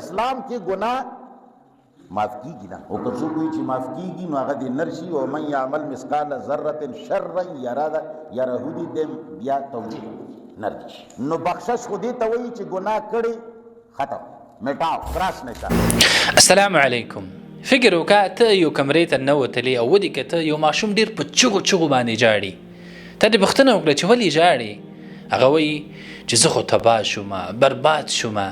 اسلام کې ګناه معاف کیږي نه، او که څوک وایي چې معاف کیږي نو هغه دې نرشي. او من یعمل مثقال ذره شرا یره دې بیا توجیه نرشي. نو بخشش خو دې ته وایي چې ګناه کړي ختم میټاو کراس نه کا. السلام علیکم. فکر وکړه ته یو کمرې ته ننوتلې او ودې که ته یو ماشوم ډېر په چغو چغو باندې جاړي، ته دې پوښتنه وکړه چې ولې جاړي؟ هغه وایي چې زه خو تباه شومه، برباد شومه،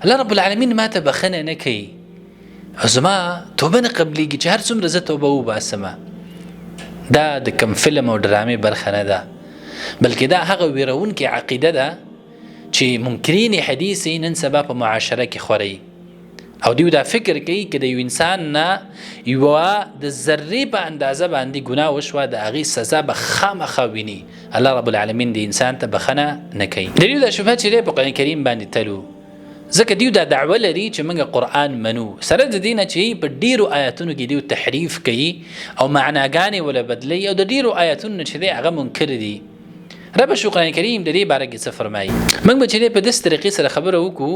الله رب العالمین ما ته بخښنه نه کوي او زما توبه نه قبلیږي چې هر څومره زه توبه وباسمه. دا د کوم فلم او ډرامې برخه نه ده، بلکې دا هغه ویرونکې عقیده ده چې منکرین حدیث نن سبا په معاشره کې خوري او دیو دا فکر کوي که د یو انسان نه یوه د ذرې په اندازه باندې ګناه وشوه د هغې سزا به خامخا ویني. الله رب العالمین د انسان ته بخښنه نه کوي. د دیو دا شبهه چې دی په قرآن کریم باندې تلو، ځکه دیو دا دعوه لري چې موږ قرآن منو، سره د دې نه چې په ډیرو آیاتونو کې دیو تحریف کوي او معناګانې ولا بدلوي او د ډیرو آیاتونو چې دی هغه منکر دي. رب شو قرآن کریم د دې باره کې څه فرمایي؟ موږ به چې په داسې طریقې سره خبره وکړو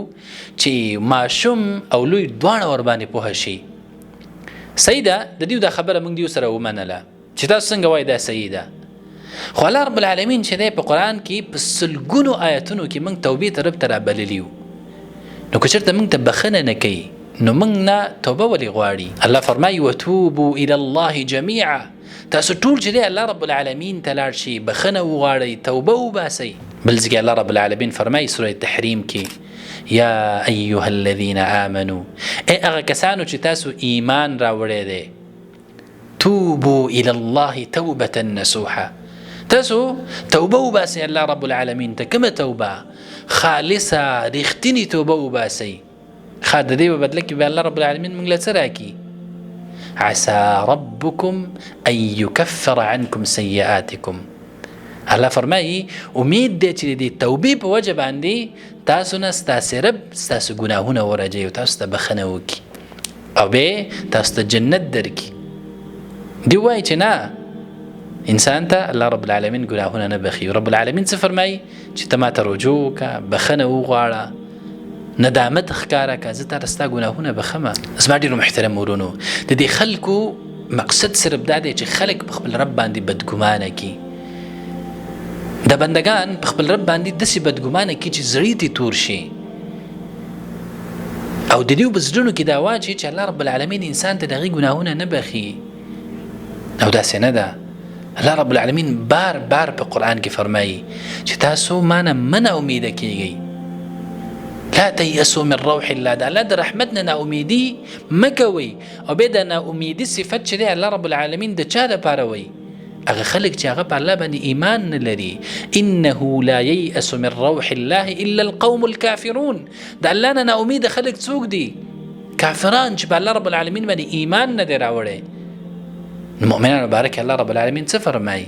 چې ماشوم او لوی دواړه ورباندې پوه شي. صحیح ده، د دیو دا خبره موږ دیو سره ومنله چې تاسو څنګه وایي دا صحیح ده، خو الله رب العالمین چې دی په قرآن کې په سلګونو آیاتونو کې موږ توبې طرف ته رابللي یو، نو که چېرته موږ ته بخښنه نه کوي نو موږ نه توبه ولې غواړي؟ الله فرمایي وتوبوا الی الله جمیعا، تاسو ټول چې دی الله رب العالمین ته لاړ شي، بخښنه وغواړئ، توبه وباسئ. بل ځای کې الله رب العالمین فرمایي سوره تحریم کې یا ایها الذین آمنوا، ای هغه کسانو چې تاسو ایمان راوړی دی، توبوا الی الله توبة نصوحا، تاسو توبه وباسئ الله رب العالمین ته. کومه توبه؟ خالصه رښتینې توبه وباسئ. ښه د دې په بدله کې به الله رب العالمین موږ له څه راکړي؟ عسى ربكم ان يكفر عنكم سيئاتكم. الله فرمایي امید دی چې د توبې په وجه باندې تاسو نه ستاسې رب ستاسو ګناهونه ورجوي او تاسو ته بخښنه وکړي او بیا تاسو ته جنت درکړي. دی وایي چې نه، انسان ته الله رب العالمین ګناهونه نه بخي. رب العالمین څه فرمایي؟ چې ته ما ته رجوع وکړه، بخښنه وغواړه، ندامت ښکاره که زه تاته ستا ګناهونه بخمه. زما ډېرو محترم ورونو، د دې خلکو مقصد صرف دا دی چې خلک په خپل رب باندې بدګمانه کړي. د بندگان په خپل رب باندې داسې بدګمانه کړي چې زړې ته تور شي او د دوی په زړونو کې دا واچي چې الله رب العالمین انسان ته د هغې ګناهونه نه بخي، او داسې نه ده. الله رب العالمین بار بار په قرآن کې فرمایي چې تاسو ما نه مه ناامیده کیږئ، لا تیأسوا من روح الله، د الله د رحمت نه ناامیدي مه کوئ. او بیا د ناامیدي صفت چې دی الله رب العالمین د چا دپاره وایي؟ هغه خلک چې هغه په الله باندې ایمان نه لري. انه لا ییأس من روح الله الا القوم الكافرون، د الله نه ناامیده خلک څوک دي؟ کافران چې په الله رب العالمین باندې ایمان نه دی راوړی. مؤمنانو باره کې الله رب العالمین څه فرمایي؟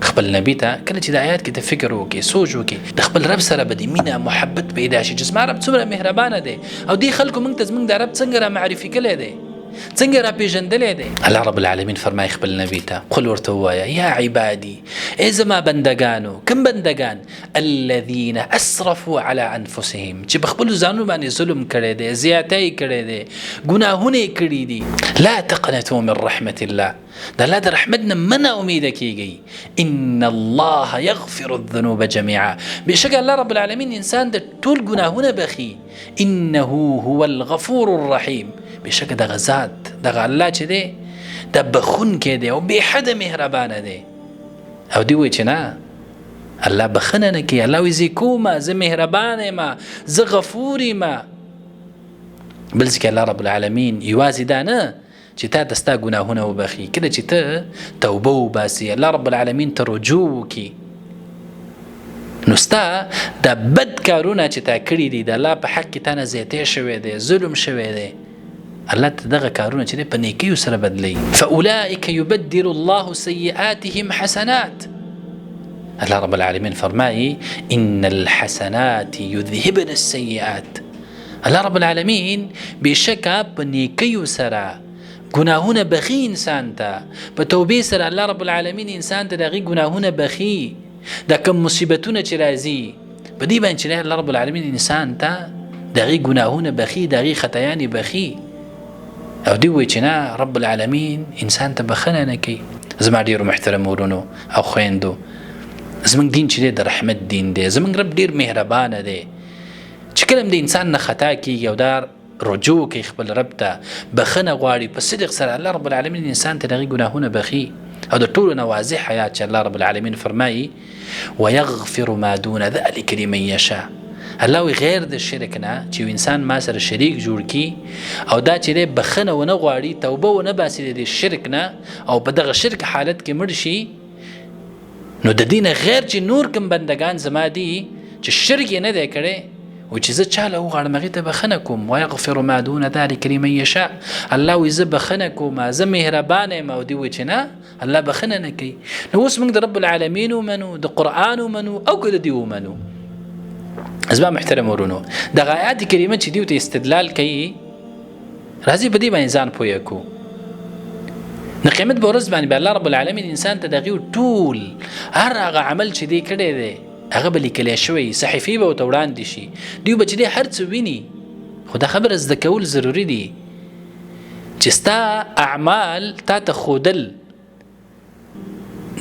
خپل نبی ته کله چې د آیات کې ته فکر وکړي، سوچ وکړي، د خپل رب سره به د مینه محبت پیدا شي چې زما رب څومره مهربانه دی او دې خلکو موږ ته زموږ د رب څنګه را معرفي کړی دی، څنګه را پیژندلی دی. الله رب العالمین فرمایي خپل نبی ته قل ورته ووایه یا عبادي، ای زما بندګانو. کوم بندګان؟ الذین اسرفوا علی انفسهم، چې په خپلو ځانونو باندې ظلم کړی دی، زیاتی کړی دی، ګناهونه یې کړي دي. لا تقنطوا من رحمة الله، د الله د رحمت نه مه ناامیده کیږئ. ان الله یغفر الذنوب جمیعا، بېشکه الله رب العالمین انسان د ټول ګناهونه بخي. انه هو الغفور الرحیم، بېشکه دغه ذات دغه الله چې دی د بخونکی دی او بېحده مهربانه دی. او دی وایي چې نه، الله بخښنه نه کوي. الله وایي زه کومه، زه مهربانه یم، زه غفور یم. بل ځکه الله رب العالمین یوازې دا نه چې تا ته ستا ګناهونه وبخي، کله چې ته توبه وباسي، الله رب العالمین ته رجوع وکړي، نو ستا دا بد کارونه چې تا کړي دي، د الله په حق کې تا نه زیاتی شوی دی، ظلم شوی دی، الله ته دغه کارونه چې دی په نیکیو سره بدلوي. فاولئک یبدل الله سیئاتهم حسنات، الله رب العالمین فرمایي ان الحسنات یذهبن السیئات. الله رب العالمین بېشکه په نیکیو سره ګناهونه بخي انسان ته، په توبې سره الله رب العالمین انسان ته د هغې ګناهونه بخي. دا کوم مصیبتونه چې راځي په دې باندې چې الله رب العالمین انسان ته داغي ګناهونه بخي، داغي خطایانې بخي. او دی وایي چې نه، رب العالمین انسان ته بخښنه نه کوي. زما ډېرو محترمو ورونو او خویندو، زمونږ دین چې دی د رحمت دین دی. زمونږ رب ډېر مهربانه دی چې کله د انسان نه خطا کېږي او دا رجوع کوي خپل رب ته، بخښنه غواړي په صدق سره، الله رب العالمین انسان ته دغې ګناهونه بخي. او د ټولو نه واضح آیات چې الله رب العالمین فرمایي ویغفر ما دون ذلک لمن یشاء. الله وی غیر د شرک نه چې انسان ما سره شریک جوړ کی او دا چې دی بخښنه ونه غواړي، توبه ونه باسي د شرک نه، او په دغه شرک حالت کې مړ شي، نو د دین غیر چې نور کوم بندگان زما دي چې شرک یې نه دی کړی او چې زه چاله وغواړم هغې ته بخښنه کوم، ویغفر ما دون ذلک لمن یشاء. الله وایي زه بخښنه کوم، زه مهربانه یم. او دی وایي چې نه، الله بخښنه نه کوي. نو اوس موږ د رب العالمین ومنو، د قرآن ومنو، او که د دې ومنو. زما محترم ورونو، دغه آیات کریمه چې دیو ته استدلال کوي، راځي په دې باندې ځان پوه کړو. د قیامت په ورځ باندې به الله رب العالمین انسان ته دغې ټول هر هغه عمل چې دی کړی دی هغه به لیکلی شوی، صحیفې به ورته وړاندې شي. دوی به چې دی هر څه ویني. خو دا خبره زده کول ضروري دي چې ستا اعمال تا ته ښودل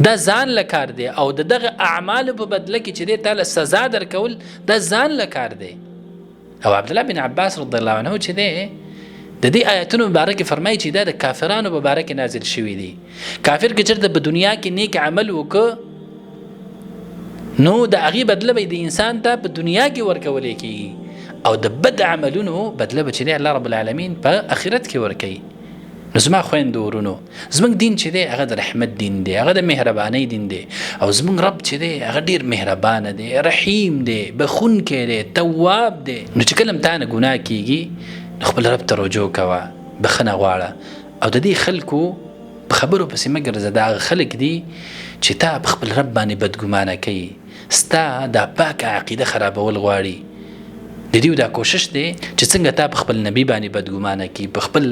دا ځان له کار دی، او د دغه اعمالو په بدله کې چې دی تا له سزا درکول دا ځان له کار دی. او عبدالله بن عباس رضی الله عنه چې دی د دې آیتونو مبارکې فرمایي چې دا د کافرانو په باره کې نازل شوي دي. کافر که چېرته په دنیا کې نیک عمل وکړه نو د هغې بدله به د انسان ته په دنیا کې ورکولی کېږي، او د بد عملونو بدله به چې دی الله رب العالمین په آخرت کې ورکوي. نو زما خویندو ورونو، زمونږ دین چې دی هغه د رحمت دین دی، هغه د مهربانۍ دین دی. او زمونږ رب چې دی هغه ډېر مهربانه دی، رحیم دی، بخونکی دی، تواب دی. نو چې کله تا نه ګناه کېږي نو خپل رب ته رجوع کوه، بخښنه غواړه. او د دې خلکو په خبرو پسې مه ګرځه. دا هغه خلک دي چې تا په خپل رب باندې بدګمانه کوي، ستا دا پاکه عقیده خرابول غواړي. د دې دا کوشش دی چې څنګه تا په خپل نبی باندې بدګمانه کی، په خپل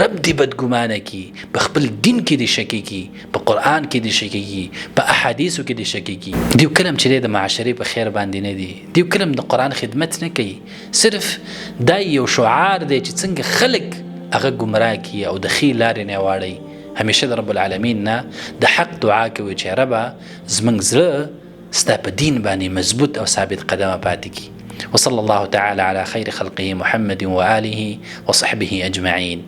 رب دې بدګمانه کی، په خپل دین کې دې شکی کی، په قرآن کې دې شکی کی، په احادیثو کې دې شکی کی. دیو کلم چې د معاشرې په خیر باندې نه دی، دیو کلم د قرآن خدمت نه کوي. صرف دا یو شعار دی چې څنګه خلک هغه ګمراه کی او د ښې لارې نه واړی. همیشه د رب العالمین نه د حق دعا کوي چې ربه زموږ زړه ستا په دین باندې مضبوط او ثابت قدمه پاتې کی. وصلى الله تعالى على خير خلقه محمد وآله وصحبه أجمعين.